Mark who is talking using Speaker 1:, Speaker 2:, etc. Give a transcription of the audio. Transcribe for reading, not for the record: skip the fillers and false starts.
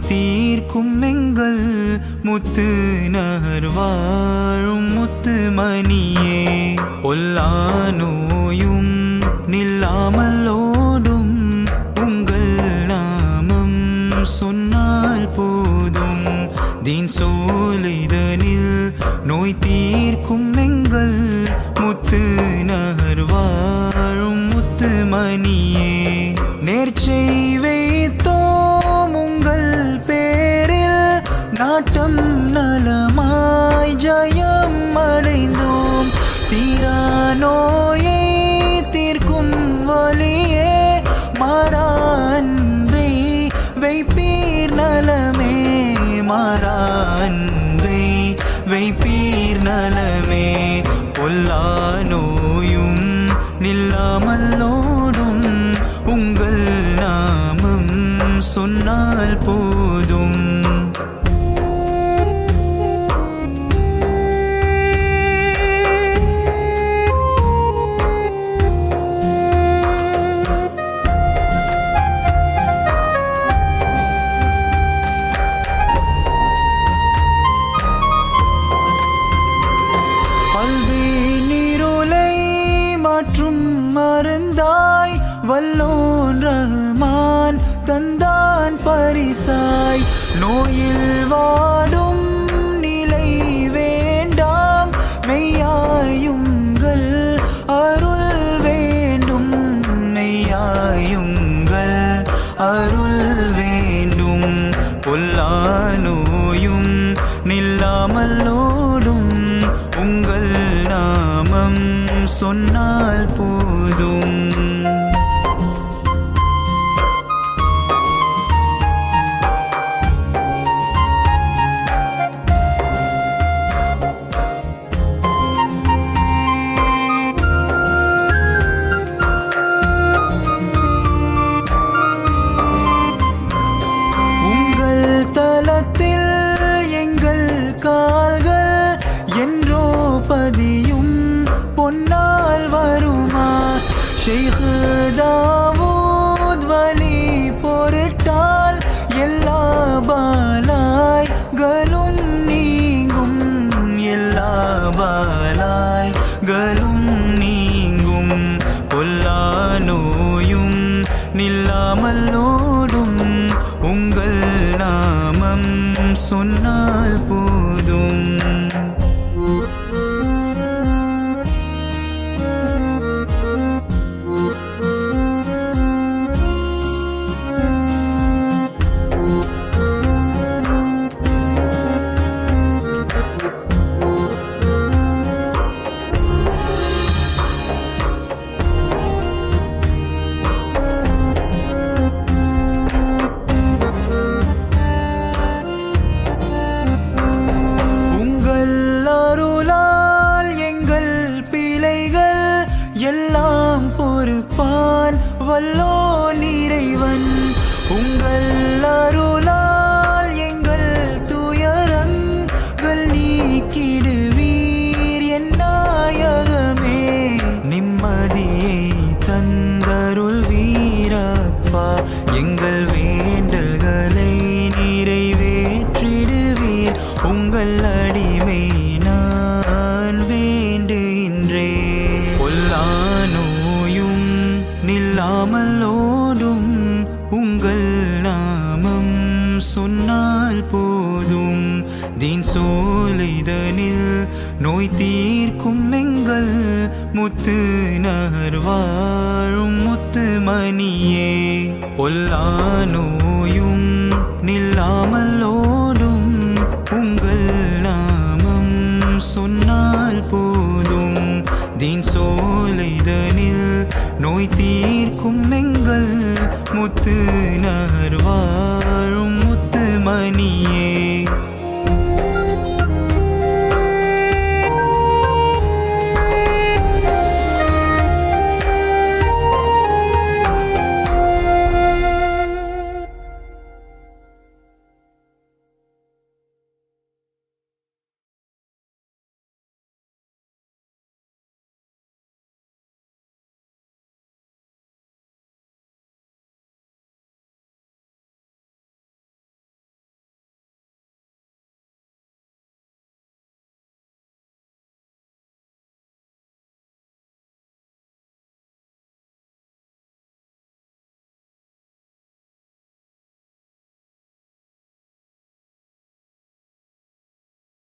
Speaker 1: நோய் தீர்க்கும் எங்கள் முத்து நகர் வாழும் முத்து மணியே. பொல்லா நோயும் நில்லாமல் ஓடும் உங்கள் நாமம் சொன்னால் போதும். தீன் சோலைதனில் நோய் தீர்க்கும் எங்கள் முத்து நகர் வாழும் முத்து மணியே. நேர்ச்சை வைத்தோம் உங்கள் பேரில் நாட்டம் நலமாய் ஜயம் அடைந்தோம். தீரா நோயை தீர்க்கும் வலியே மாறா அன்பை வைப்பீர் நலமே. மாறா அன்பை வைப்பீர் நலமே. பொல்லா நோயும் நில்லாமல் ஓடும் உங்கள் நாமம் சொன்னால் போதும். மருந்தாய் வல்லோன் ரஹ்மான் தந்தான் பரிசாய். நோயில் வாடும் நிலை வேண்டாம் மெய்யாயுங்கள் அருள் வேண்டும். மெய்யாயுங்கள் அருள் வேண்டும். பொல்லா நோயும் நில்லாமல் ஓடும் உங்கள் நாமம் சொன்னால் போதும். உங்கள் தலத்தில் எங்கள் கால்கள் என்றோ பதியும் பொன்னால் வருமா. ஷேக் தாவூத் வலி பொருட்டால் எல்லா பாலாய்களும் நீங்கும். எல்லா பாலாய்களும் நீங்கும். பொல்லா நோயும் நில்லாமல் ஓடும் உங்கள் நாமம் சொன்னால் போதும். எல்லாம் பொறுப்பான் வல்லோன் இறைவன். உங்கள் அருளால் எங்கள் துயரங்கள் நீக்கிடுவீர் என் நாயகமே. நிம்மதியை தந்தருள் வீரப்பா எங்கள் வேண்டல்களை நிறைவேற்றிடுவீர். உங்கள் அடிமை நான் வேண்டுகின்றேன். பொல்லா நோயும் நில்லாமல் ஓடும் உங்கள் நாமம் சொன்னால் போதும். தீன் சோலைதனில் நோய் தீர்க்கும் எங்கள் முத்து நகர் வாழும் முத்து மணியே. பொல்லா நோயும் நில்லாமல் ஓடும் உங்கள் நாமம் சொன்னால் போதும். தீன் சோலைதனில் நோய் தீர்க்கும் எங்கள் முத்து நகர்